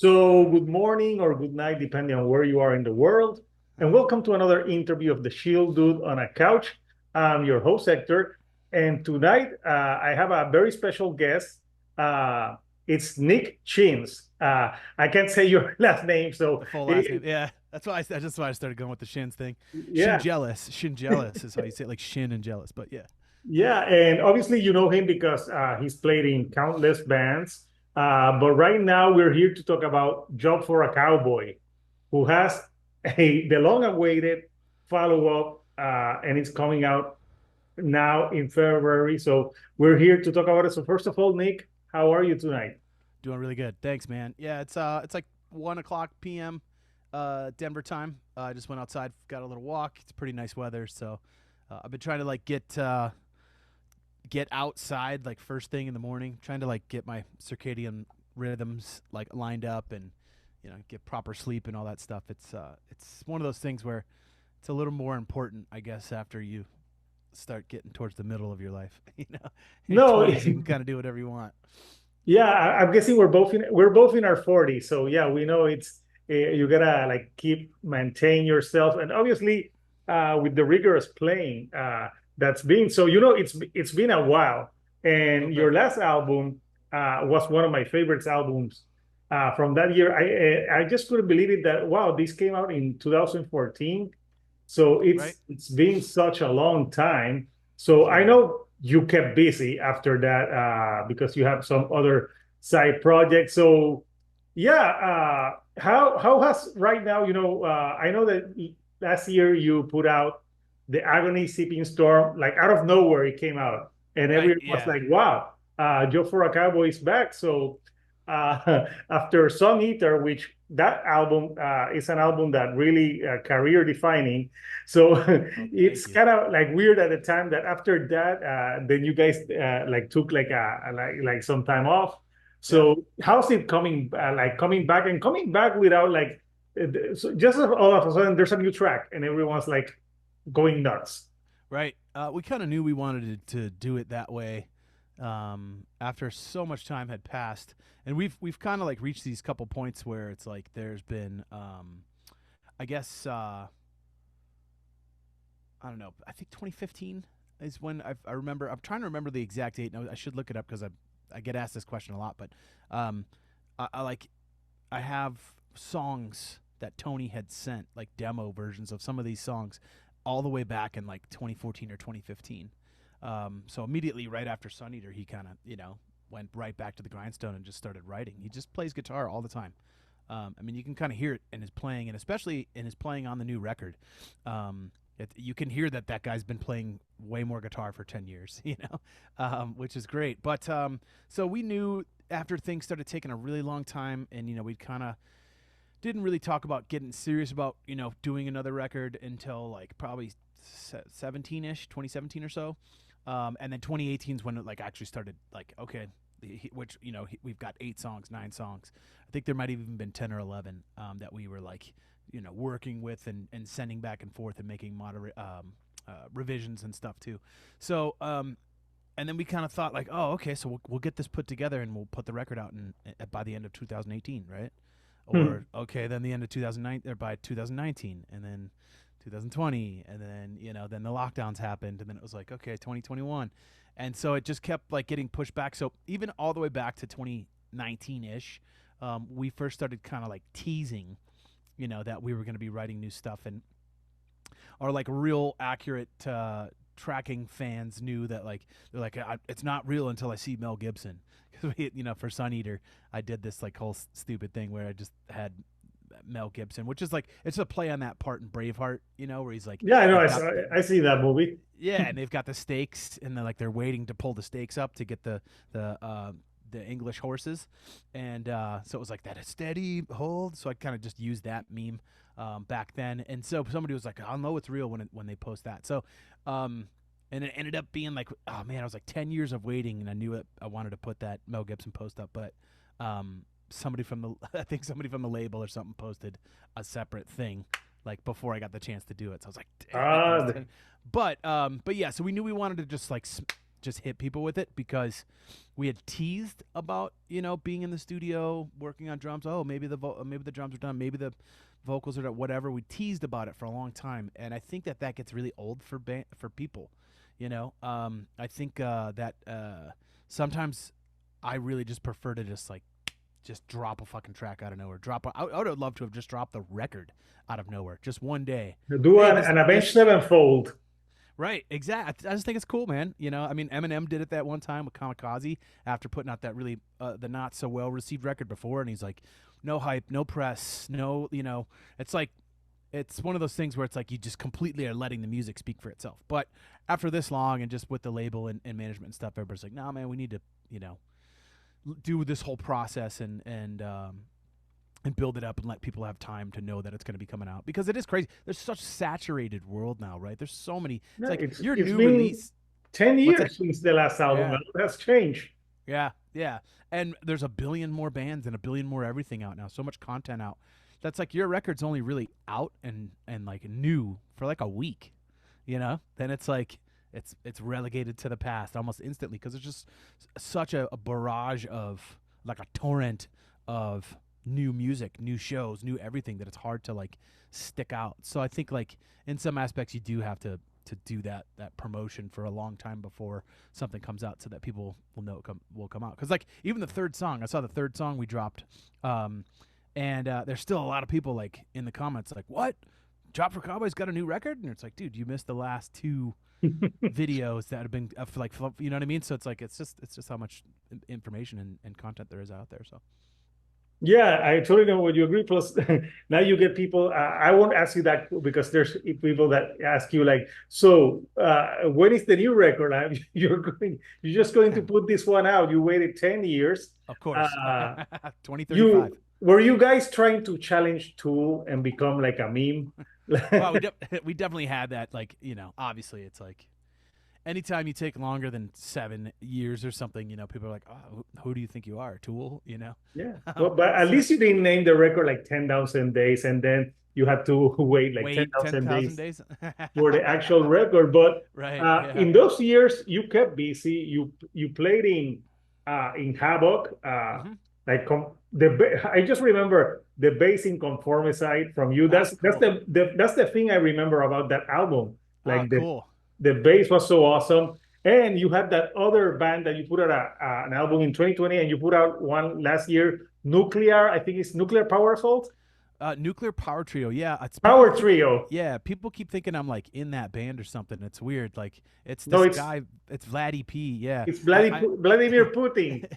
So, good morning or good night, depending on where you are in the world. And welcome to another interview of the Shield Dude on a Couch. I'm your host, Hector. And tonight, I have a very special guest. Uh, it's Nick Chins. I can't say your last name, so The full last name. it, Yeah, that's why I started going with the Shins thing. yeah, Shin jealous is how you say it, like Shin and jealous. But yeah, yeah. And obviously, you know him because he's played in countless bands. But right now, we're here to talk about Job for a Cowboy, who has the long-awaited follow-up, and it's coming out now in February. So we're here to talk about it. So first of all, Nick, how are you tonight? doing really good. Thanks, man. Yeah, it's like 1 o'clock p.m. Denver time. I just went outside, got a little walk. It's pretty nice weather, so I've been trying to like get outside like first thing in the morning, trying to like get my circadian rhythms like lined up and get proper sleep and all that stuff. It's one of those things where it's a little more important, I guess, after you start getting towards the middle of your life. In your No, 20s, you can kind of do whatever you want. yeah, I'm guessing we're both in our 40s. So yeah, we know it's you gotta like keep maintain yourself, and obviously with the rigorous playing that's been. So it's been a while, and Okay. your last album was one of my favorites albums from that year. I just couldn't believe it that wow, this came out in 2014. So Right? it's been such a long time. So I Yeah. know you kept busy after that because you have some other side projects. So yeah, how has right now? I know that last year you put out the Agony Sipping Storm, like out of nowhere it came out, and Right. everyone was Yeah. like, "Wow, Joe for a Cowboy is back." So after Sun Eater, which that album is an album that really career defining. So Oh, thank it's you. kind of like weird at the time that after that, then you guys like took like like some time off. Yeah. So how's it coming back and coming back without like so just all of a sudden there's a new track and everyone's like going nuts. Right. We kind of knew we wanted to do it that way after so much time had passed, and we've kind of like reached these couple points where it's like there's been, I guess, I don't know. I think 2015 is when I remember. I'm trying to remember the exact date. No, I should look it up because I get asked this question a lot. But um, I like I have songs that Tony had sent, like demo versions of some of these songs, all the way back in like 2014 or 2015. So immediately right after Sun Eater, he kind of went right back to the grindstone and just started writing. He just plays guitar all the time. I mean, you can kind of hear it in his playing, and especially in his playing on the new record. You can hear that guy's been playing way more guitar for 10 years, which is great. But so we knew after things started taking a really long time, and we kind of didn't really talk about getting serious about doing another record until like probably 17ish, 2017 or so, and then 2018 is when it like actually started like okay, which we've got 8 songs, 9 songs. I think there might have even been 10 or 11 that we were like working with and sending back and forth and making moderate revisions and stuff too. So and then we kind of thought like, oh, okay, so we'll get this put together and we'll put the record out by the end of 2018, right? Hmm. Or okay, then the end of 2009 or by 2019, and then 2020, and then then the lockdowns happened, and then it was like okay, 2021, and so it just kept like getting pushed back. So even all the way back to 2019 ish, we first started kind of like teasing, that we were going to be writing new stuff, and our like real accurate tracking fans knew that like they're like it's not real until I see Mel Gibson because for Sun Eater I did this like whole stupid thing where I just had Mel Gibson, which is like it's a play on that part in Braveheart, where he's like Yeah, I know. they've I got saw, I see that movie. yeah, and they've got the stakes, and they're waiting to pull the stakes up to get the English horses, and so it was like that a steady hold. So I kind of just used that meme back then, and so somebody was like, "I'll know it's real when they post that." So, and it ended up being like, oh man, I was like 10 years of waiting, and I knew it. I wanted to put that Mel Gibson post up, but somebody from the I think somebody from the label or something posted a separate thing like before I got the chance to do it. So I was like, damn it, that was Ah, 10. But yeah, so we knew we wanted to just just hit people with it because we had teased about being in the studio working on drums. Oh, maybe maybe the drums are done, maybe the vocals are done, whatever. We teased about it for a long time, and I think that gets really old for people. I think that sometimes I really just prefer to just drop a fucking track out of nowhere. I would have loved to have just dropped the record out of nowhere, just one day. Do Hey, an Avenged Sevenfold. Right, exactly. I just think it's cool, man. I mean, Eminem did it that one time with Kamikaze after putting out that really the not so well received record before, and he's like, no hype, no press, no, it's like it's one of those things where it's like you just completely are letting the music speak for itself. But after this long and just with the label and management and stuff, everybody's like, nah, man, we need to, do this whole process and build it up and let people have time to know that it's going to be coming out, because it is crazy. There's such saturated world now, right? There's so many. No, It's your it's new been release. 10 years since the last album. Yeah. That's changed. Yeah, yeah. And there's a billion more bands and a billion more everything out now. So much content out. That's like your record's only really out and like new for like a week, Then it's like it's relegated to the past almost instantly, because it's just such a barrage of, like, a torrent of new music, new shows, new everything, that it's hard to like stick out. So I think like in some aspects you do have to do that promotion for a long time before something comes out, so that people will know it will come out. Because like even the third song, I saw the third song we dropped, and there's still a lot of people like in the comments like, what? Drop for Cowboy's got a new record? And it's like, dude, you missed the last two videos that have been like, you know what I mean? So it's like it's just how much information and content there is out there. So Yeah, I totally know what you agree. Plus, now you get people. I won't ask you that because there's people that ask you like, so when is the new record? You're just going to put this one out. You waited 10 years. of course, Uh, 2035. were you guys trying to challenge Tool and become like a meme? Well, we definitely had that. Like, obviously it's like anytime you take longer than 7 years or something, people are like, oh, who do you think you are, Tool? Yeah. Well, but at least you didn't name the record like 10,000 days, and then you had to wait like 10,000 days for the actual record. But right, in those years, you kept busy. You played in Havoc. Like I just remember the bass in Conformicide from you. That's cool. that's the thing I remember about that album. Like cool. the bass was so awesome. And you had that other band that you put out an album in 2020, and you put out one last year, Nuclear. I think it's Nuclear Power Assault. Nuclear Power Trio. Yeah, it's Power Trio. Yeah, people keep thinking I'm like in that band or something. It's weird. Like it's this No, guy. It's Vladdy P. Yeah, it's Vladimir Putin.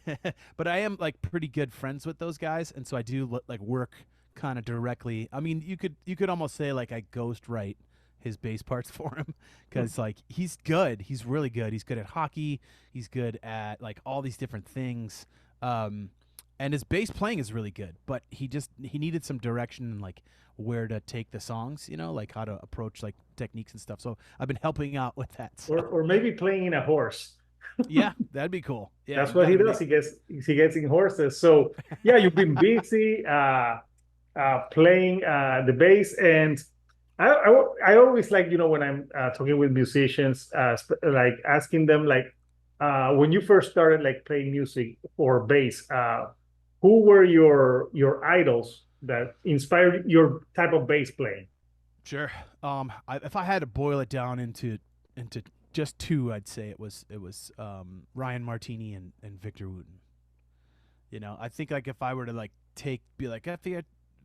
But I am like pretty good friends with those guys, and so I do like work kind of directly. I mean, you could almost say like I ghost write his bass parts for him, because like he's good. He's really good. He's good at hockey. He's good at like all these different things. And his bass playing is really good, but he needed some direction and like where to take the songs, like how to approach like techniques and stuff. So I've been helping out with that. So. Or maybe playing in a horse. Yeah, that'd be cool. Yeah, that's what he does. He gets in horses. So yeah, you've been busy playing the bass. And I always like, when I'm talking with musicians, like asking them like, when you first started like playing music or bass, who were your idols that inspired your type of bass playing? Sure. If I had to boil it down into just two, I'd say it was Ryan Martini and Victor Wooten. I think like if I were to like if I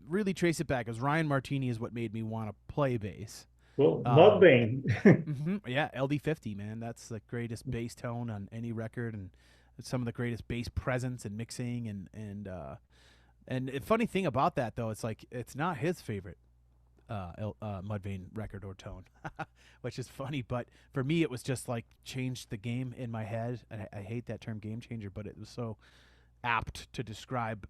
really trace it back, as Ryan Martini is what made me want to play bass. Well, Mudvayne. Yeah, LD50, man. That's the greatest bass tone on any record, and some of the greatest bass presence and mixing, and the funny thing about that though, it's like it's not his favorite Mudvayne record or tone, which is funny. But for me, it was just like changed the game in my head. And I hate that term, game changer, but it was so apt to describe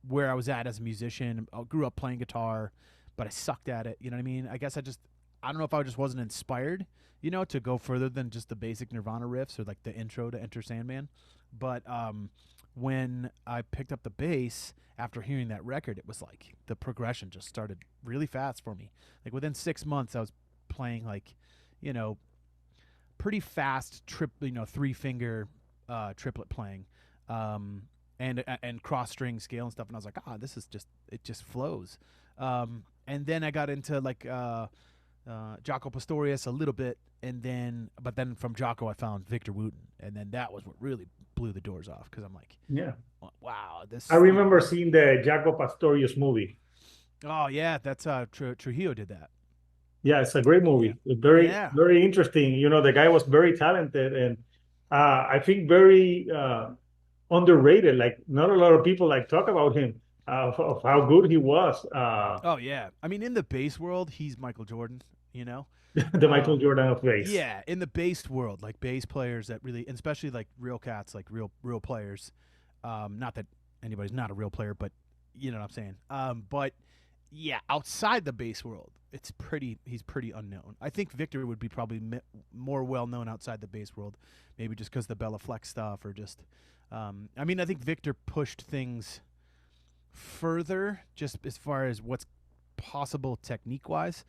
where I was at as a musician. I grew up playing guitar, but I sucked at it. You know what I mean? I guess I don't know if I just wasn't inspired, to go further than just the basic Nirvana riffs or like the intro to Enter Sandman. But when I picked up the bass after hearing that record, it was like the progression just started really fast for me. Like within 6 months, I was playing like, pretty fast three finger triplet playing, and cross string scale and stuff. And I was like, this is it just flows. And then I got into like Jaco Pastorius a little bit, but then from Jaco I found Victor Wooten, and then that was what really blew the doors off, because I'm like, Yeah. wow, this. I remember seeing the Jaco Pastorius movie. Oh yeah, that's Trujillo did that. Yeah, it's a great movie. Very, Yeah. very interesting. The guy was very talented, and I think very underrated. Like, not a lot of people like talk about him, of how good he was. Oh yeah. I mean, in the bass world, he's Michael Jordan. The Michael Jordan of bass. Yeah, in the bass world, like bass players that really, and especially like real cats, like real players. Not that anybody's not a real player, but you know what I'm saying. But yeah, outside the bass world, he's pretty unknown. I think Victor would be probably more well known outside the bass world, maybe just because the Bella Flex stuff, or just. I mean, I think Victor pushed things further, just as far as what's possible technique wise.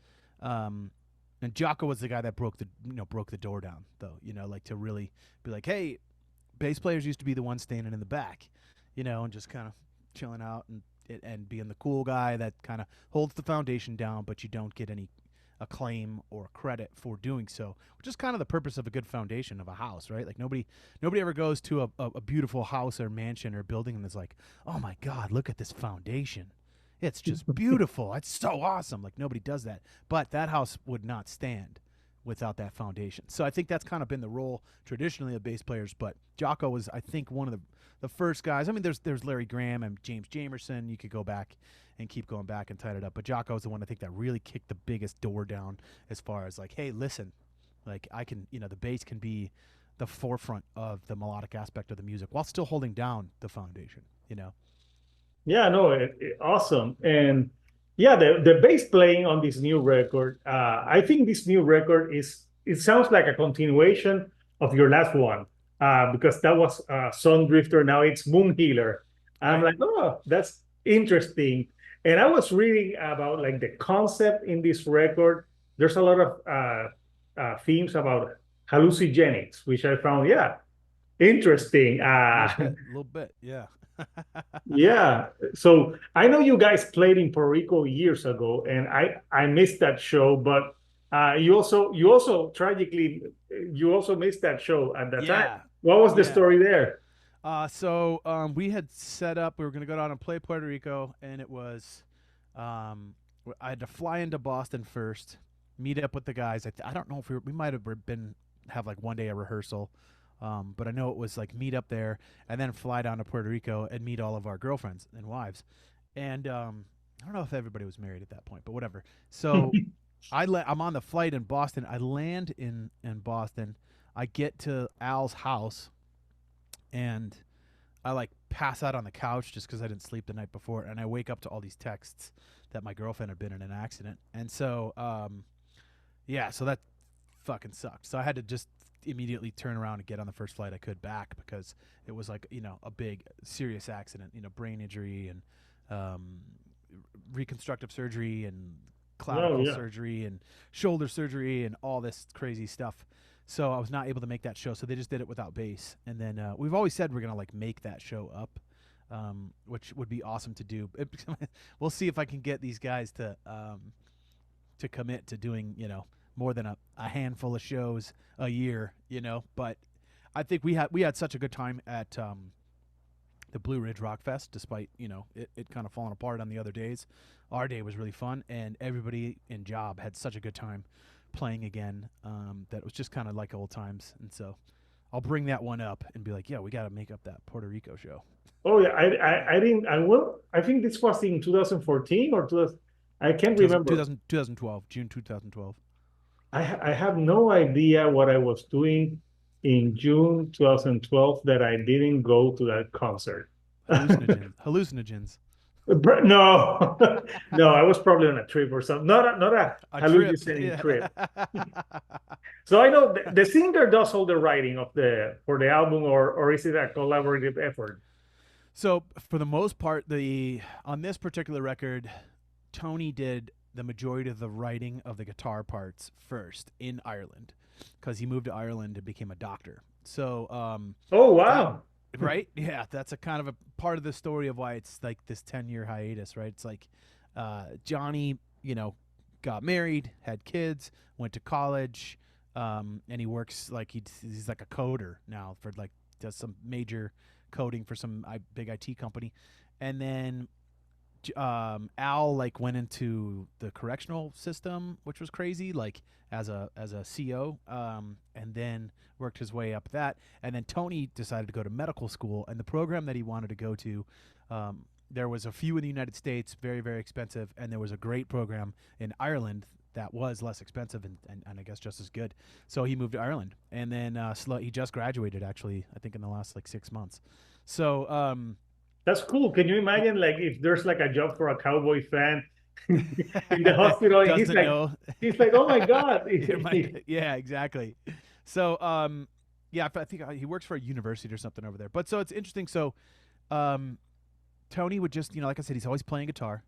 And Jaco was the guy that broke the door down, though. Like, to really be like, hey, bass players used to be the ones standing in the back, and just kind of chilling out and being the cool guy that kind of holds the foundation down, but you don't get any acclaim or credit for doing so, which is kind of the purpose of a good foundation of a house, right? Like, nobody ever goes to a beautiful house or mansion or building and is like, oh my God, look at this foundation. It's just beautiful. It's so awesome. Like, nobody does that. But that house would not stand without that foundation. So I think that's kind of been the role traditionally of bass players. But Jaco was, I think, one of the first guys. I mean, there's Larry Graham and James Jamerson. You could go back and keep going back and tighten it up. But Jaco is the one, I think, that really kicked the biggest door down as far as like, hey, listen, like, I can, the bass can be the forefront of the melodic aspect of the music while still holding down the foundation, Yeah, no, awesome. And yeah, the bass playing on this new record, I think this new record it sounds like a continuation of your last one, because that was Sun Drifter. Now it's Moon Healer. I'm like, oh, that's interesting. And I was reading about like the concept in this record. There's a lot of themes about hallucinogenics, which I found, yeah, interesting. A little bit, yeah. Yeah. So I know you guys played in Puerto Rico years ago, and I missed that show. But you also tragically you also missed that show at that time. Yeah. What was the Yeah. story there? So we had set up. We were going to go down and play Puerto Rico, and it was, I had to fly into Boston first, meet up with the guys. I don't know if we might have have like one day a rehearsal, but I know it was like meet up there and then fly down to Puerto Rico and meet all of our girlfriends and wives. And I don't know if everybody was married at that point, but whatever. So I'm on the flight in Boston. I land in Boston. I get to Al's house, and I like pass out on the couch just because I didn't sleep the night before, and I wake up to all these texts that my girlfriend had been in an accident, and so yeah, so that fucking sucked. So I had to just immediately turn around and get on the first flight I could back, because it was like, a big serious accident, brain injury and reconstructive surgery and clavicle surgery and shoulder surgery and all this crazy stuff. So I was not able to make that show. So they just did it without bass. And then we've always said we're going to like make that show up, which would be awesome to do. We'll see if I can get these guys to commit to doing, more than a handful of shows a year, But I think we had such a good time at the Blue Ridge Rock Fest, despite, it kind of falling apart on the other days. Our day was really fun, and everybody in Job had such a good time playing again, that it was just kind of like old times. And so I'll bring that one up and be like, yeah, we got to make up that Puerto Rico show. Oh yeah, I think this was in 2014 or 2000, I can't remember. 2012, June 2012. I have no idea what I was doing in June 2012 that I didn't go to that concert. Hallucinogens. No, no, I was probably on a trip or something. Not a hallucinating trip. So I know the singer does all the writing for the album, or is it a collaborative effort? So for the most part, on this particular record, Tony did the majority of the writing of the guitar parts first in Ireland. because he moved to Ireland and became a doctor. So Oh that wow. right, yeah, that's a kind of a part of the story of why it's like this 10-year hiatus, right? It's like Johnny, got married, had kids, went to college, and he works like he's like a coder now for like does some major coding for some big IT company, and then Al like went into the correctional system, which was crazy, like as a CO, and then worked his way up that. And then Tony decided to go to medical school, and the program that he wanted to go to, there was a few in the United States, very very expensive, and there was a great program in Ireland that was less expensive and I guess just as good. So he moved to Ireland, and then he just graduated actually, I think in the last like 6 months. So That's cool. Can you imagine like if there's like a job for a Cowboy fan in the hospital and doesn't know. he's like, oh my God. Yeah, exactly. So yeah, I think he works for a university or something over there. But so it's interesting. So Tony would just, like I said, he's always playing guitar.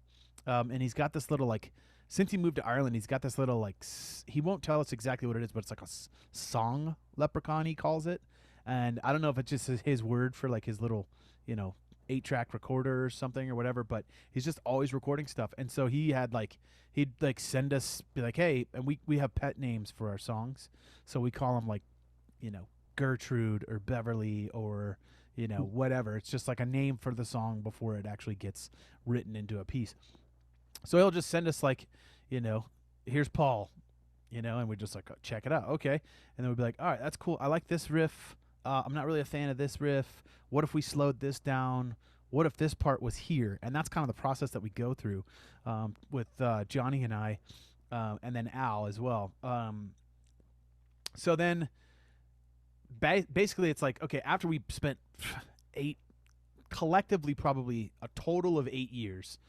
And he's got this little like since he moved to Ireland, he's got this little like he won't tell us exactly what it is, but it's like a song leprechaun he calls it. And I don't know if it's just his word for like his little, 8-track recorder or something or whatever, but he's just always recording stuff. And so he'd like send us, be like, hey, and we have pet names for our songs, so we call them like, Gertrude or Beverly or whatever. It's just like a name for the song before it actually gets written into a piece. So he'll just send us like, here's Paul, and we just like check it out, okay, and then we'd be like, all right, that's cool. I like this riff. I'm not really a fan of this riff. What if we slowed this down? What if this part was here? And that's kind of the process that we go through with Johnny and I, and then Al as well. So then basically it's like, okay, after we spent collectively probably a total of 8 years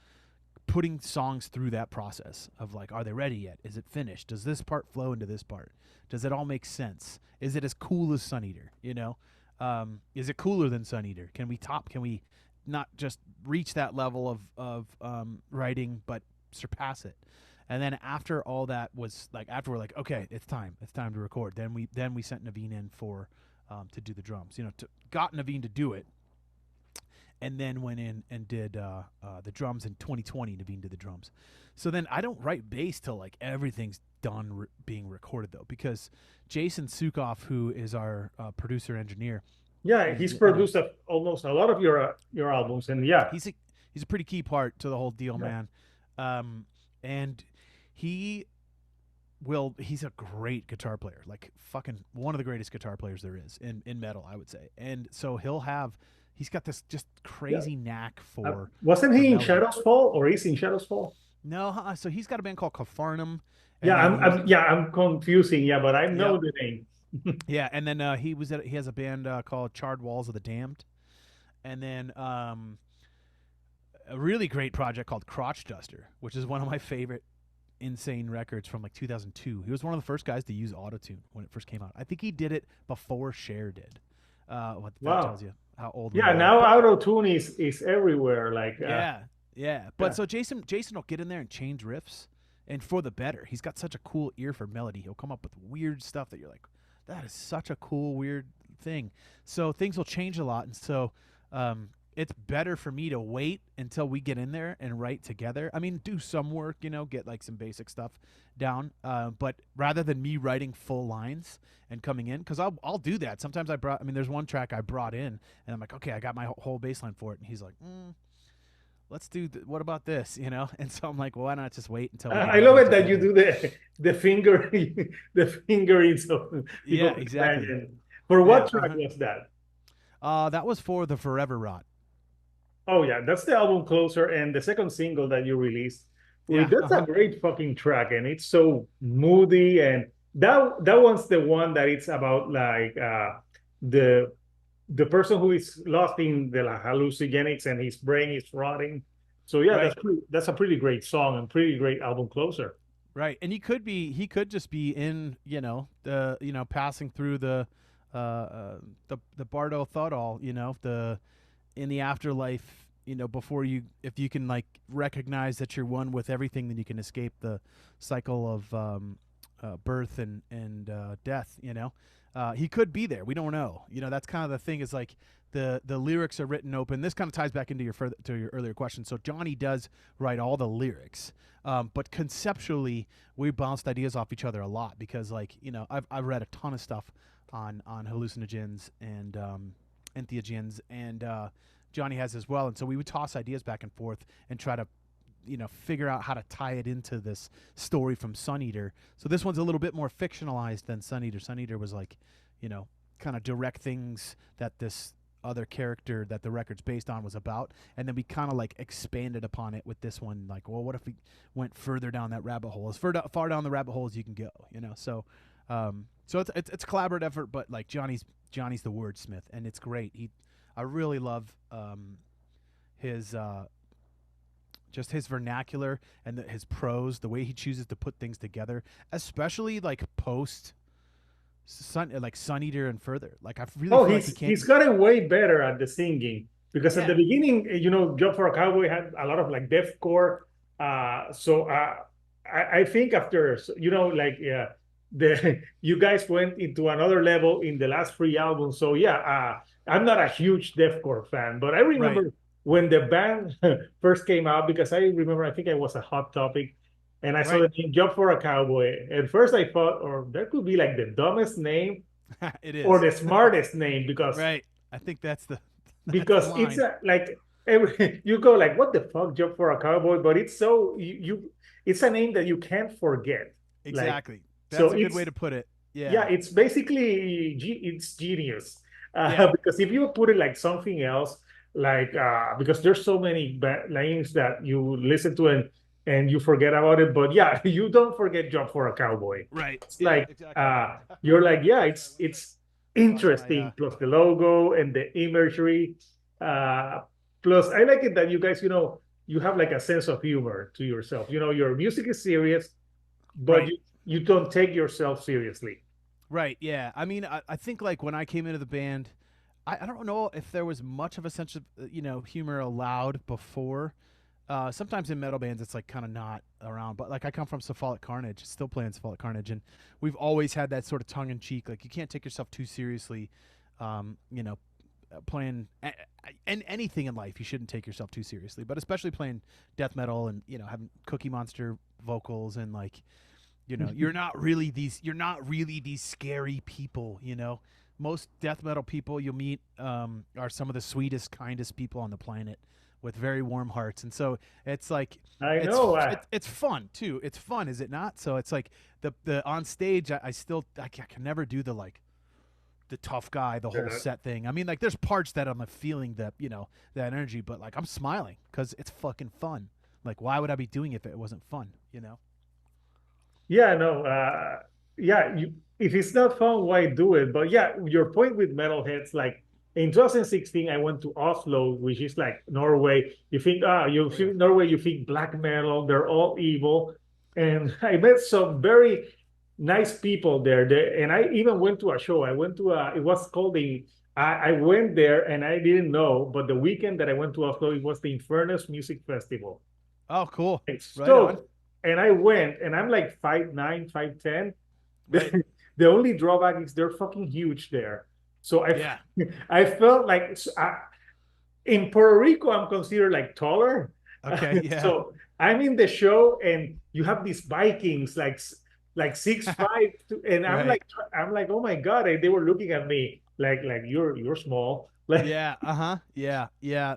putting songs through that process of like, are they ready yet? Is it finished? Does this part flow into this part? Does it all make sense? Is it as cool as Sun Eater? Is it cooler than Sun Eater? Can we not just reach that level of writing, but surpass it? And then after all that was like, after we're like, okay, it's time to record. Then we sent Naveen in for to do the drums. Got Naveen to do it, and then went in and did the drums in 2020. Naveen did the drums. So then I don't write bass till like everything's done being recorded though, because Jason Sukoff, who is our producer engineer, Yeah, he's produced almost a lot of your albums, and yeah, he's a pretty key part to the whole deal, yeah. man. And he's a great guitar player, like fucking one of the greatest guitar players there is in metal, I would say. And so he's got this just crazy knack for wasn't he in melody. Shadows Fall, or is he in Shadows Fall? No, so he's got a band called Capharnaum. Yeah, And then I'm confusing. Yeah, but I know yep. the name. Yeah, and then he has a band called Charred Walls of the Damned, and then a really great project called Crotch Duster, which is one of my favorite insane records from like 2002. He was one of the first guys to use autotune when it first came out. I think he did it before Cher did. What that tells you how old we Yeah, are. now auto tune is everywhere. Like yeah. But so Jason will get in there and change riffs, and for the better. He's got such a cool ear for melody. He'll come up with weird stuff that you're like, that is such a cool weird thing. So things will change a lot, and so it's better for me to wait until we get in there and write together. I mean, do some work, get like some basic stuff down, but rather than me writing full lines and coming in, because I'll do that. Sometimes there's one track I brought in, and I'm like, okay, I got my whole bass line for it, and he's like, let's do what about this, And so I'm like, well, why not just wait until I love it that you do the finger the fingering, so yeah, exactly. For what track was that? That was for the Forever Rot. Oh yeah, that's the album Closer, and the second single that you released. Yeah, That's a great fucking track, and it's so moody, and that one's the one that it's about like the person who is lost in the hallucinogenics and his brain is rotting. So yeah, right. that's a pretty great song and pretty great album Closer. Right, and he could just be in the passing through the Bardo Thudal, the in the afterlife, before if you can like recognize that you're one with everything, then you can escape the cycle of birth and death. He could be there. We don't know. That's kind of the thing. Is like the lyrics are written open. This kind of ties back into your earlier question. So Johnny does write all the lyrics, but conceptually we bounced ideas off each other a lot because I've read a ton of stuff on hallucinogens and entheogens, and Johnny has as well. And so we would toss ideas back and forth and try to figure out how to tie it into this story from Sun Eater. So this one's a little bit more fictionalized than Sun Eater. Sun Eater was like, kind of direct things that this other character that the record's based on was about, and then we kind of like expanded upon it with this one. Like, well, what if we went further down that rabbit hole? As far down the rabbit hole as you can go, So, so it's a collaborative effort, but like Johnny's the wordsmith, and it's great. I really love his just his vernacular and his prose, the way he chooses to put things together, especially like post Sun Eater and further. Like I really Oh, feel like he can't. he's gotten way better at the singing because at Yeah, the beginning, Job for a Cowboy had a lot of like deathcore. I think after the you guys went into another level in the last three albums. So yeah, I'm not a huge deathcore fan, but I right. remember when the band first came out because I think I was a Hot Topic. And I saw Right. the name Job for a Cowboy. At first, I thought, or there could be like the dumbest name It or is. the smartest name because Right. I think that's the that's the because it's line. like you go like what the fuck Job for a Cowboy, but it's so it's a name that you can't forget. Like Exactly. so, That's a good way to put it. yeah, Yeah. it's basically it's genius Yeah. because if you put it like something else, like because there's so many names that you listen to and you forget about it, but yeah, you don't forget Job for a Cowboy. Right. It's Yeah, like exactly. you're like, yeah, it's Lost my interesting. Plus the logo and the imagery. Plus, I like it that you guys, you have like a sense of humor to yourself. Your music is serious, but right. you don't take yourself seriously. Right. Yeah. I mean, I think like when I came into the band, I don't know if there was much of a sense of humor allowed before. Sometimes in metal bands it's like kind of not around, but like I come from Cephalic Carnage, still playing Cephalic Carnage, and we've always had that sort of tongue in cheek. Like you can't take yourself too seriously. You know, playing and anything in life, you shouldn't take yourself too seriously, but especially playing death metal and having Cookie Monster vocals and like you're not really these scary people. Most death metal people you'll meet are some of the sweetest, kindest people on the planet with very warm hearts, and so it's like I know. it's fun too. It's fun, is it not? So it's like the on stage, I can never do the tough guy, the whole set thing. I mean, like there's parts that I'm feeling that energy, but like I'm smiling because it's fucking fun. Like why would I be doing it if it wasn't fun? Yeah, no, yeah. If it's not fun, why do it? But yeah, your point with metalheads, like in 2016, I went to Oslo, which is like Norway. You think, you Oh yeah. think Norway, you think black metal, they're all evil. And I met some very nice people there. And I even went to a show. I went to it was called I went there and I didn't know, but the weekend that I went to Oslo, it was the Infernus Music Festival. Oh, cool. It's Right on. stoked. And I went, and I'm like 5'9", 5'10". Right. The only drawback is they're fucking huge there. So Yeah. I felt like in Puerto Rico, I'm considered like taller. Okay. Yeah. So I'm in the show, and you have these Vikings like 6'5", and Right. I'm like, oh my god! And they were looking at me like you're small. Like Yeah. Uh-huh. Yeah. Yeah.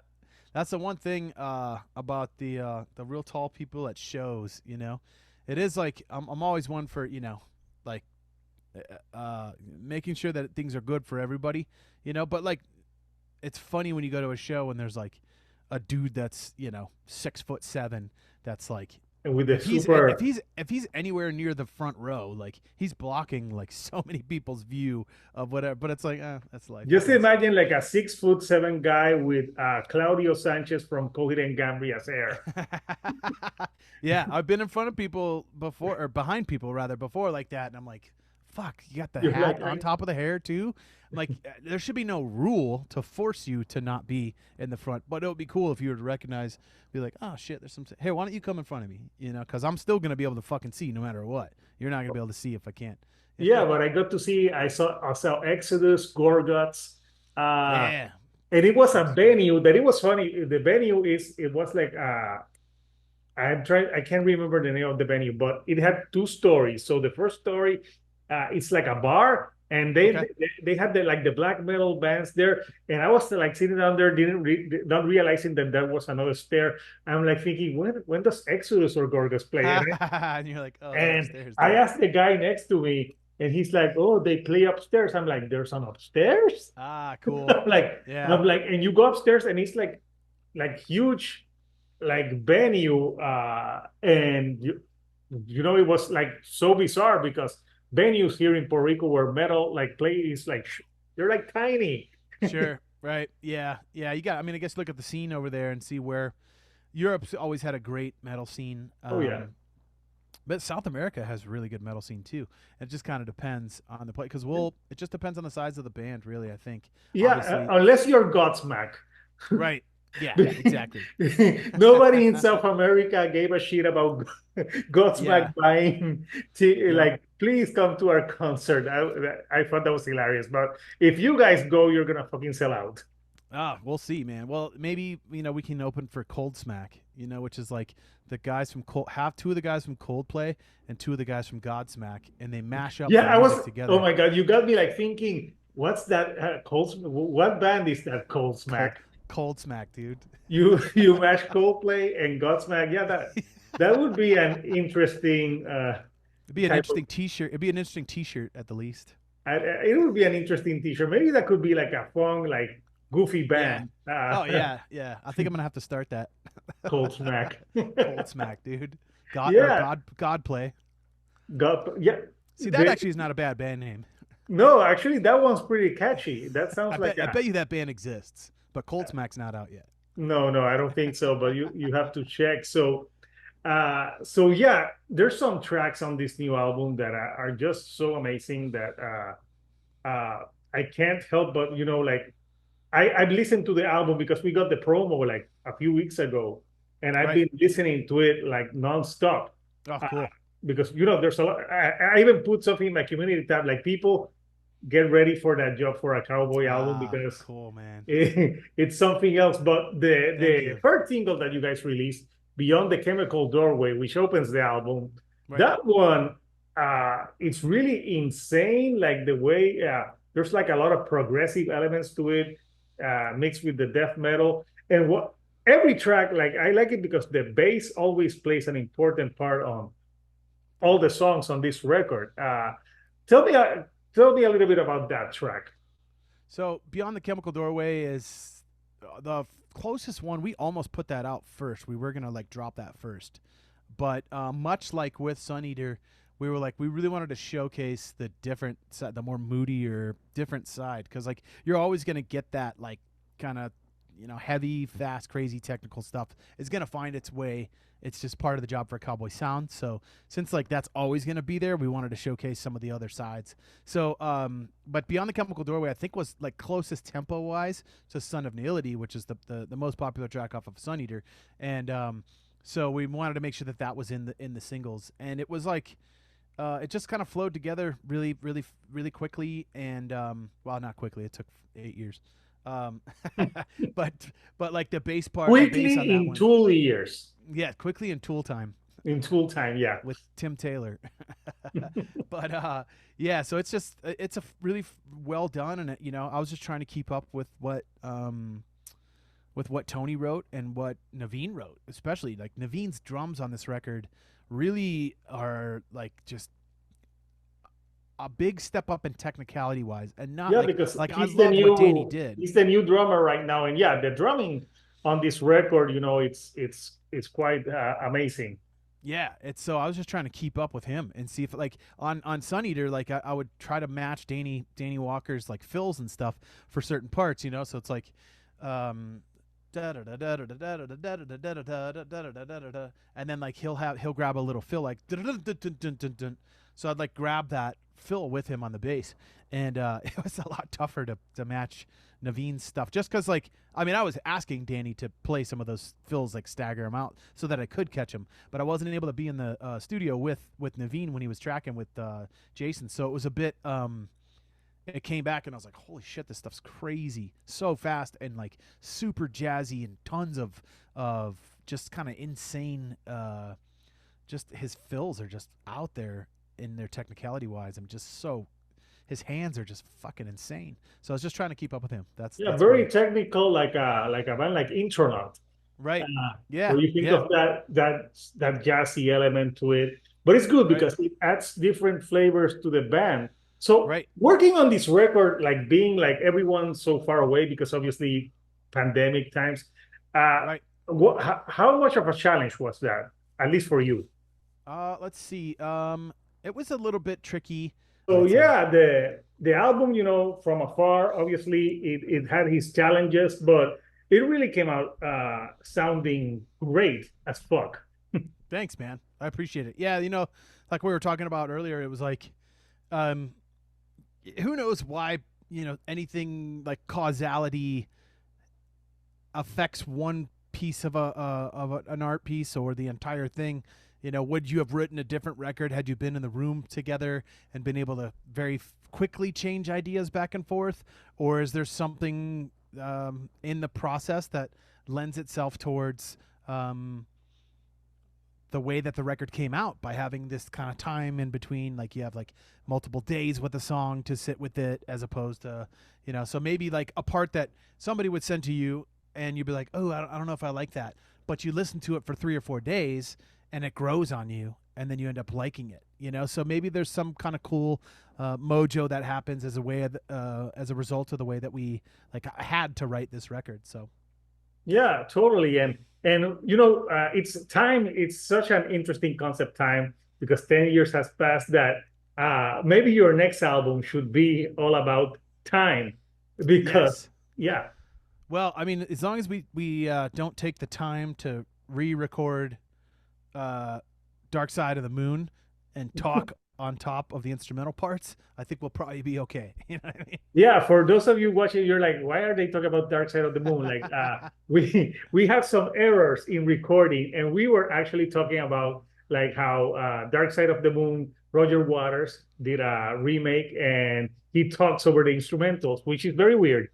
That's the one thing about the real tall people at shows. It is like I'm always one for, like making sure that things are good for everybody, but like it's funny when you go to a show and there's like a dude that's 6'7" that's like with the if he's if super. he's if he's anywhere near the front row, like he's blocking like so many people's view of whatever. But it's like, that's life, I Just guess. imagine like a 6'7" guy with Claudio Sanchez from Coheed and Gambria's hair. Yeah, I've been in front of people before, or behind people rather before like that, and I'm like, fuck, you got the You're hat like, on top of the hair too. I'm like, there should be no rule to force you to not be in the front, but it would be cool if you were to recognize, be like, oh shit, there's some. Hey, why don't you come in front of me? You know, because I'm still gonna be able to fucking see no matter what. You're not gonna be able to see if I can't. yeah, but I got to see. I saw Exodus, Gorguts, uh, Yeah, and it was a that's cool. venue that it was funny. The venue it was like I can't remember the name of the venue, but it had two stories. So the first story, it's like a bar, and they Okay. they had the black metal bands there, and I was like sitting down there, not realizing that there was another stair. I'm like thinking, when does Exodus or Gorgas play? And you're like, oh, they're And upstairs I there. asked the guy next to me, and he's like, "Oh, they play upstairs." I'm like, "There's an upstairs?" Ah, cool. I'm like, Yeah. and you go upstairs, and it's like huge, like venue, and it was like so bizarre because venues here in Puerto Rico where metal like play is like they're like tiny. Sure. Right. Yeah. Yeah. You got. I mean, I guess look at the scene over there and see where Europe's always had a great metal scene. Oh yeah. But South America has a really good metal scene too. It just kind of depends on the play because it just depends on the size of the band, really. I think. Yeah, Obviously. unless you're Godsmack. Right. Yeah. Exactly. Nobody in South America gave a shit about Yeah. Godsmack buying. Yep. Like, please come to our concert. I thought that was hilarious. But if you guys go, you're gonna fucking sell out. Ah, we'll see, man. Well, maybe we can open for Cold Smack, which is like the guys from have two of the guys from Coldplay and two of the guys from Godsmack, and they mash up Yeah, their I was. music Oh together. my God, you got me like thinking, what's that? What band is that? Cold Cold, Smack. Cold Smack, dude. You mash Coldplay and Godsmack. Yeah, that would be an interesting It'd be an type of. interesting T-shirt. It'd be an interesting T-shirt at the least. It would be an interesting T-shirt. Maybe that could be like a fun, like goofy Yeah. band. Oh yeah, yeah. I think I'm gonna have to start that. Cold Smack. Cold Smack, dude. Yeah, God play. Yeah. See, that actually is not a bad band name. No, actually, that one's pretty catchy. That sounds I like bet I a. bet you that band exists, but Cold Smack's not out yet. No, no, I don't think so. But you have to check. So yeah, there's some tracks on this new album that are just so amazing that I can't help but like I've listened to the album because we got the promo like a few weeks ago, and I've Right. been listening to it like nonstop. Oh, Uh, cool. because there's a lot. I even put something in my community tab like people get ready for that job for a Cowboy album Ah, because cool, man. it's something else. But the Thank the you. first single that you guys released, Beyond the Chemical Doorway, which opens the album, Right. that one it's really insane. Like the way there's like a lot of progressive elements to it, mixed with the death metal. And what every track, like I like it because the bass always plays an important part on all the songs on this record. Tell me, tell me a little bit about that track. So Beyond the Chemical Doorway is the closest one. We almost put that out first. We were gonna like drop that first, but much like with Sun Eater, we were like we really wanted to showcase the different side, the more moody or different side, because like you're always gonna get that like kind of heavy, fast, crazy technical stuff is gonna find its way. It's just part of the job for a Cowboy sound. So since like that's always going to be there, we wanted to showcase some of the other sides. So, but Beyond the Chemical Doorway, I think was like closest tempo wise to Son of Naility, which is the most popular track off of Sun Eater, and so we wanted to make sure that that was in the singles, and it was like. It just kind of flowed together really, really, really quickly, and well, not quickly. It took 8 years, um, but like the the bass on Quickly that in one, 2 years. yeah, quickly in Tool time In Tool time, yeah. with Tim Taylor. But yeah, so it's a really well done, and I was just trying to keep up with what Tony wrote and what Naveen wrote, especially like Naveen's drums on this record really are like just a big step up in technicality wise, and not Yeah, like because like I loved what Danny did. he's the new drummer right now, and yeah, the drumming on this record, it's quite amazing. Yeah, it's so I was just trying to keep up with him and see if like on Sun Eater, like I would try to match Danny Walker's like fills and stuff for certain parts, so it's like and then like he'll grab a little fill like So I'd like grab that fill with him on the bass, and it was a lot tougher to match Naveen's stuff. Just because, like, I mean, I was asking Danny to play some of those fills, like stagger them out, so that I could catch him, but I wasn't able to be in the studio with Naveen when he was tracking with Jason. So it was a bit. It came back and I was like, holy shit, this stuff's crazy, so fast and like super jazzy and tons of just kind of insane. Just his fills are just out there in their technicality wise. I'm just so his hands are just fucking insane. So I was just trying to keep up with him. That's very great. technical, like a band like Intronaut. Right. Yeah. Where you think Yeah. of that jazzy element to it. But it's good Right. because it adds different flavors to the band. So Right. working on this record, like being like everyone so far away because obviously pandemic times, Right. how much of a challenge was that, at least for you? Let's see. It was a little bit tricky. All So right. So yeah, the album, from afar, obviously it had its challenges, but it really came out sounding great as fuck. thanks, man. I appreciate it. Yeah. Like we were talking about earlier, it was like, um, who knows why, anything like causality affects one piece of an art piece or the entire thing. Would you have written a different record had you been in the room together and been able to very quickly change ideas back and forth, or is there something in the process that lends itself towards the way that the record came out by having this kind of time in between, like you have like multiple days with a song to sit with it, as opposed to, so maybe like a part that somebody would send to you and you'd be like, oh, I don't know if I like that, but you listen to it for 3 or 4 days and it grows on you and then you end up liking it, so maybe there's some kind of cool mojo that happens as a way of, as a result of the way that we like had to write this record. So Yeah, totally. And it's time. It's such an interesting concept, time, because 10 years has passed. That maybe your next album should be all about time, because yes. yeah, Well, I mean, as long as we don't take the time to re-record "Dark Side of the Moon" and talk on top of the instrumental parts, I think we'll probably be okay. You know what I yeah. For those of you watching, you're like, why are they talking about Dark Side of the Moon? Like, mean? we had some errors in recording, and we were actually talking about like how Dark Side of the Moon, Roger Waters did a remake, and he talks over the instrumentals, which is very weird.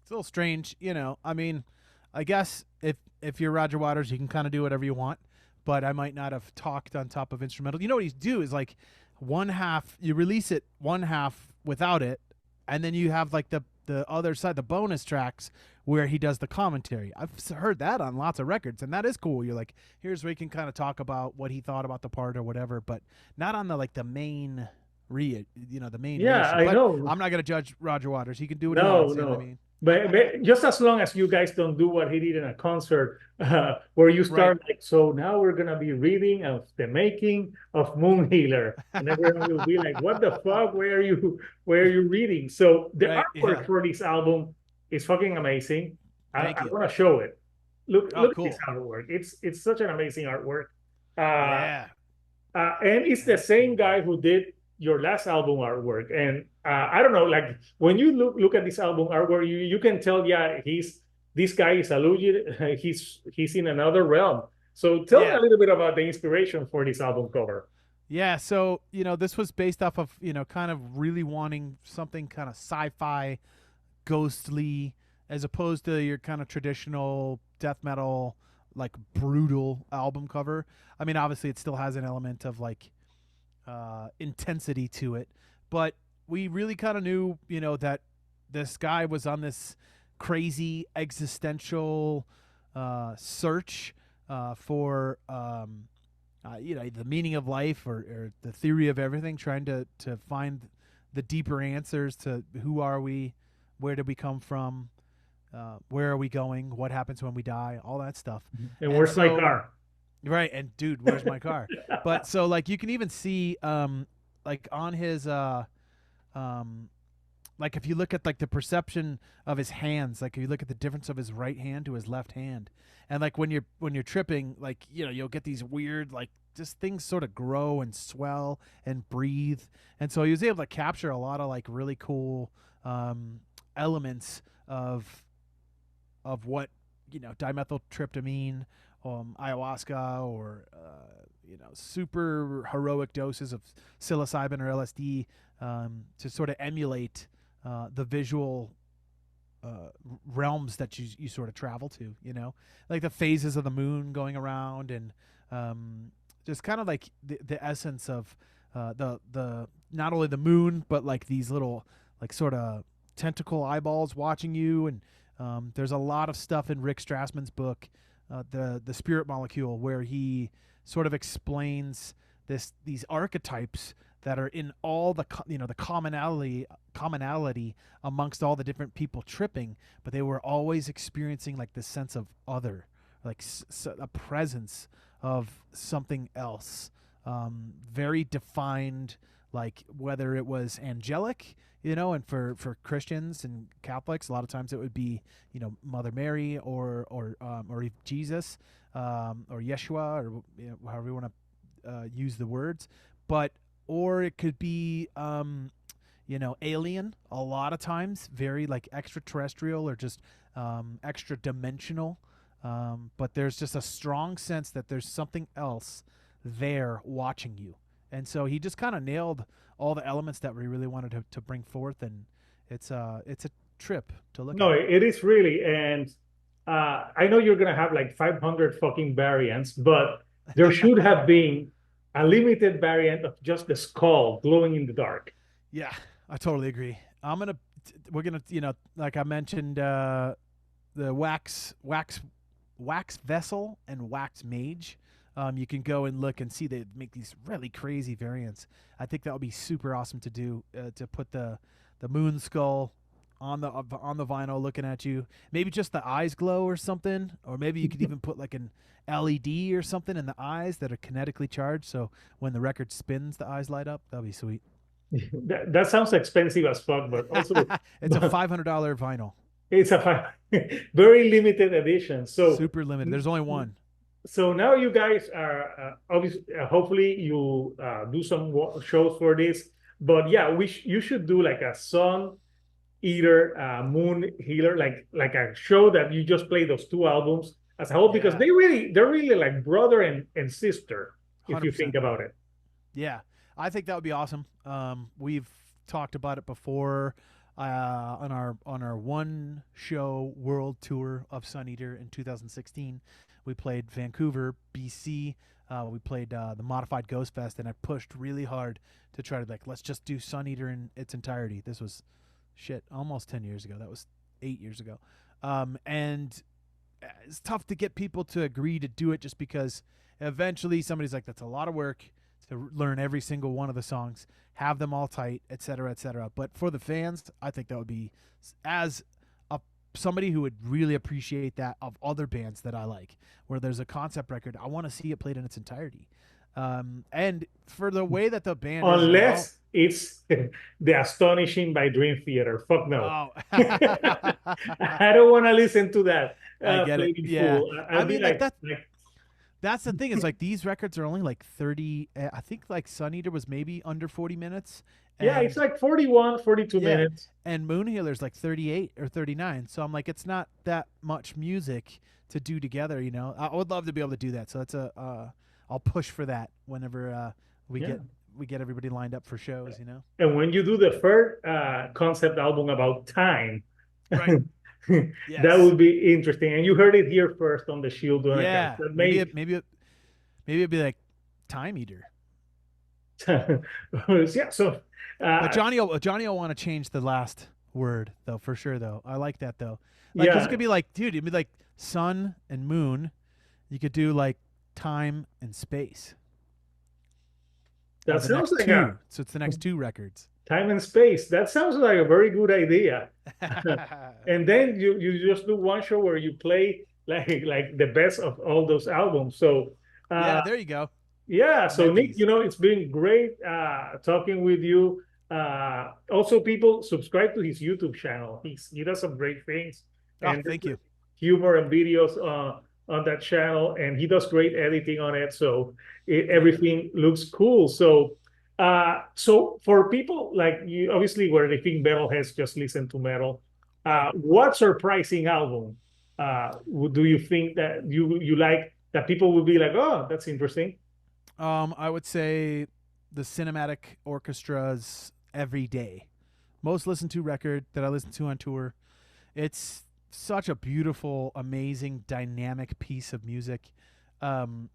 It's a little strange, I mean, I guess if you're Roger Waters, you can kind of do whatever you want. But I might not have talked on top of instrumental. You know what he's do is like one half you release it one half without it, and then you have like the other side, the bonus tracks where he does the commentary. I've heard that on lots of records, and that is cool. You're like, here's where he can kind of talk about what he thought about the part or whatever, but not on the like the main the main Yeah, reissue. I But know. I'm not gonna judge Roger Waters. He can do what he No, wants. You know what I no. mean? But just as long as you guys don't do what he did in a concert, where you Right. start like, so now we're gonna be reading of the making of Moon Healer, and everyone will be like, "What the fuck? Where are you reading?" So the Right. artwork Yeah. for this album is fucking amazing. Thank I you. want to show it. Oh, Look at this cool. artwork. It's such an amazing artwork. Uh, Yeah. and it's the That's same cool. guy who did your last album artwork. And I don't know, like when you look at this album artwork, you can tell, yeah, this guy is a legit. He's in another realm. So tell me a Yeah. little bit about the inspiration for this album cover. Yeah. So, this was based off of, kind of really wanting something kind of sci fi, ghostly, as opposed to your kind of traditional death metal, like brutal album cover. I mean, obviously, it still has an element of like intensity to it, but we really kind of knew, that this guy was on this crazy existential search for the meaning of life or the theory of everything, trying to find the deeper answers to who are we, where did we come from, where are we going, what happens when we die, all that stuff. And And where's my so, car? right, and dude, where's my car? But so like you can even see like on his um like if you look at like the perception of his hands, like if you look at the difference of his right hand to his left hand, and like when you're tripping, like you'll get these weird like just things sort of grow and swell and breathe. And so he was able to capture a lot of like really cool elements of what, dimethyltryptamine, ayahuasca, or super heroic doses of psilocybin or LSD, to sort of emulate the visual realms that you sort of travel to, like the phases of the moon going around, and just kind of like the essence of the not only the moon, but like these little like sort of tentacle eyeballs watching you. And there's a lot of stuff in Rick Strassman's book, the Spirit Molecule, where he sort of explains these archetypes that are in all the commonality amongst all the different people tripping, but they were always experiencing like this sense of other, like a presence of something else, very defined, like whether it was angelic, and for Christians and Catholics, a lot of times it would be, Mother Mary or Jesus, or Yeshua, or however you want to use the words, or it could be alien, a lot of times very like extraterrestrial, or just extra dimensional, but there's just a strong sense that there's something else there watching you. And so he just kind of nailed all the elements that we really wanted to bring forth, and it's a trip to look No, at. it is really, and I know you're gonna have like 500 fucking variants, but there should have been a limited variant of just the skull glowing in the dark. Yeah, I totally agree. We're gonna, like I mentioned, the wax vessel and wax mage. You can go and look and see they make these really crazy variants. I think that would be super awesome to do, to put the moon skull on the vinyl looking at you. Maybe just the eyes glow or something, or maybe you could even put like an LED or something in the eyes that are kinetically charged, so when the record spins, the eyes light up. That'd be sweet. That sounds expensive as fuck, but also It's a $500 vinyl. it's a very limited edition. So Super limited. There's only one. so now you guys are obviously, hopefully you do some shows for this. But yeah, you should do like a sun eater, moon healer, like a show that you just play those two albums as a whole, because Yeah. they're really like brother and sister if you 100%. think about it. Yeah, I think that would be awesome. We've talked about it before, on our one show world tour of Sun Eater in 2016. We played Vancouver, BC. We played the Modified Ghost Fest, and I pushed really hard to try to let's just do Sun Eater in its entirety. This was almost 10 years ago. That was 8 years ago, and it's tough to get people to agree to do it, just because eventually somebody's like, that's a lot of work to learn every single one of the songs, have them all tight, etc., etc. But for the fans, I think that would be, as somebody who would really appreciate that of other bands that I like, where there's a concept record, I want to see it played in its entirety. And for the way that the band Unless it's the Astonishing by Dream Theater. Fuck no. oh, I don't want to listen to that I get it. played in Yeah, full. I I'll be mean, like that. like That's the thing. Is like these records are only like 30. I think like Sun Eater was maybe under 40 minutes. yeah, it's And like 41, 42 yeah, minutes. and Moon Healer's like 38 or 39. So I'm like, it's not that much music to do together. I would love to be able to do that. So that's I'll push for that whenever we Yeah. get everybody lined up for shows. And when you do the third concept album about time, Right. that Yes. would be interesting. And you heard it here first on the Shield Donacast. Yeah. That Maybe it'd be like Time Eater. yeah. So, But Johnny will want to change the last word though, for sure though. I like that though. Like, 'cause yeah, it could be like, dude, it'd be like sun and moon. You could do like time and space. that The sounds next like two. So it's the next two records. time and space. That sounds like a very good idea. And then you just do one show where you play like the best of all those albums. So Yeah, there you go. yeah, so Nick, Menzies. it's been great talking with you. Also, people subscribe to his YouTube channel. He does some great things Oh, and thank you. humor and videos on that channel, and he does great editing on it. So Thank you. everything looks cool. So for people like you, obviously, where they think metalheads just listen to metal, Right. what surprising album do you think that you like that people will be like, oh, that's interesting? I would say the Cinematic Orchestra's Every Day. Most listened to record that I listened to on tour. It's such a beautiful, amazing, dynamic piece of music. Um,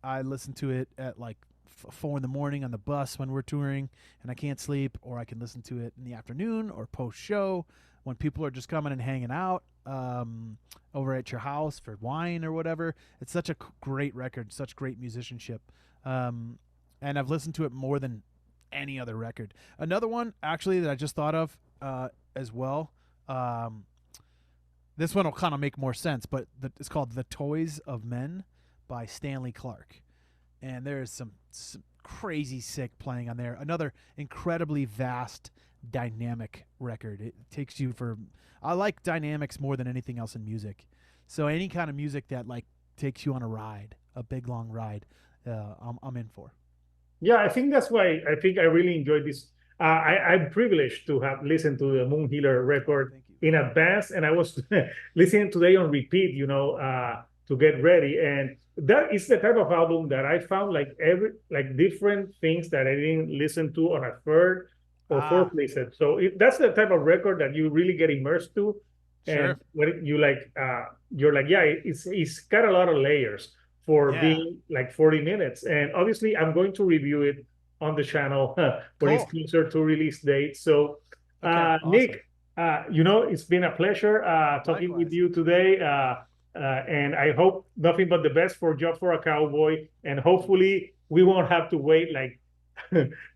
I listen to it at like 4 in the morning on the bus when we're touring and I can't sleep, or I can listen to it in the afternoon or post show when people are just coming and hanging out over at your house for wine or whatever. It's such a great record, such great musicianship. Um, and I've listened to it more than any other record. Another one, actually, that I just thought of as well. Um, this one will kind of make more sense, but it's called "The Toys of Men" by Stanley Clarke, and there's some crazy sick playing on there. Another incredibly vast, dynamic record. It takes you for. I like dynamics more than anything else in music. So any kind of music that like takes you on a ride, a big long ride, I'm in for. Yeah, I think that's why I think I really enjoyed this. I'm privileged to have listened to the Moon Healer record Thank you. in advance, and I was listening today on repeat, to get ready. And that is the type of album that I found like different things that I didn't listen to on a third or fourth Ah, listen. So that's the type of record that you really get immersed to, and sure. when you like, you're like, yeah, it's got a lot of layers for Yeah. being like 40 minutes. And obviously, I'm going to review it on the channel when it's Cool. closer to release date. So, Okay. Nick, Awesome. it's been a pleasure talking with Likewise. you today. And I hope nothing but the best for Job for a Cowboy. And Thank you. hopefully, we won't have to wait like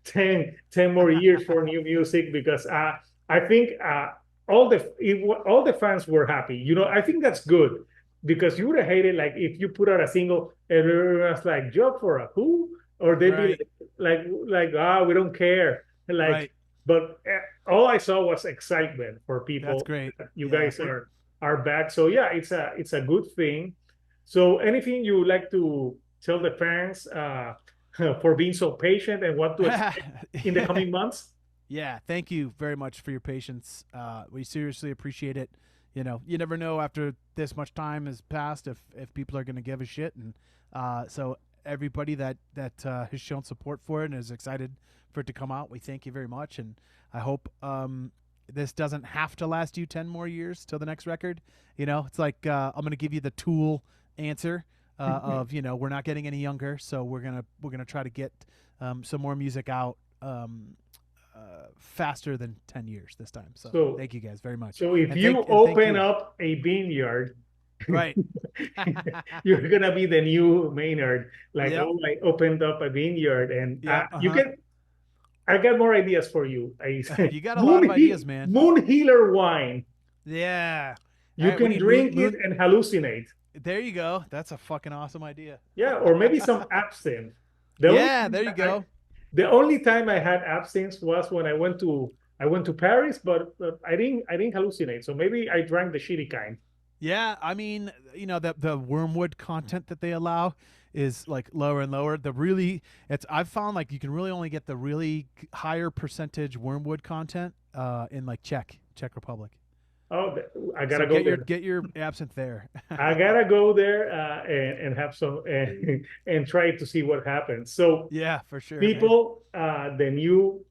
10 more years for new music because I think all the fans were happy. I think that's good because you would have hated like if you put out a single and everyone's like job for a who, or they'd be Right. we don't care, like. Right. But all I saw was excitement for That's people. great. You Yeah. guys are back, so yeah, it's a good thing. So anything you would like to tell the fans for being so patient and what to expect in the coming months? Yeah, thank you very much for your patience. We seriously appreciate it. You never know after this much time has passed if people are going to give a shit, and so everybody that has shown support for it and is excited for it to come out, we thank you very much, and I hope this doesn't have to last you 10 more years till the next record. It's like I'm going to give you the Tool answer of we're not getting any younger, so we're gonna try to get some more music out. Faster than 10 years this time. So So thank you guys very much. so if And you thank open you. up a vineyard, Right. you're gonna be the new Maynard. Like, Yep. oh, I opened up a vineyard, and Yep. you Uh-huh. can. I got more ideas for you. You got a lot of ideas, man. Moon Healer wine. Yeah. All You right, we can need moon drink it moon and hallucinate. there you go. That's a fucking awesome idea. Yeah, or maybe some absinthe. The only Yeah, there you I, go. the only time I had absinthe was when I went to Paris, but I didn't hallucinate. So maybe I drank the shitty kind. Yeah, I mean, the wormwood content that they allow is like lower and lower. It's I've found like you can really only get the really higher percentage wormwood content in like Czech Republic. Oh, I So gotta go there. get your absinthe there. I gotta go there and have some and try to see what happens. So, Yeah, for sure, man. people, the new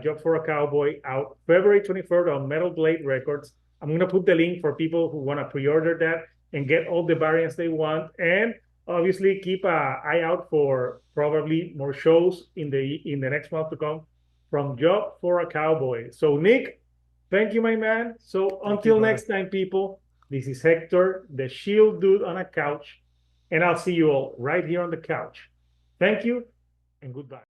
Job for a Cowboy out February 23rd on Metal Blade Records. I'm gonna put the link for people who want to pre-order that and get all the variants they want. And obviously, keep an eye out for probably more shows in the next month to come from Job for a Cowboy. So, Nick, thank you, my man. So Thank you, until brother. next time, people, this is Hector, the Shield Dude on a couch, and I'll see you all right here on the couch. Thank you and goodbye.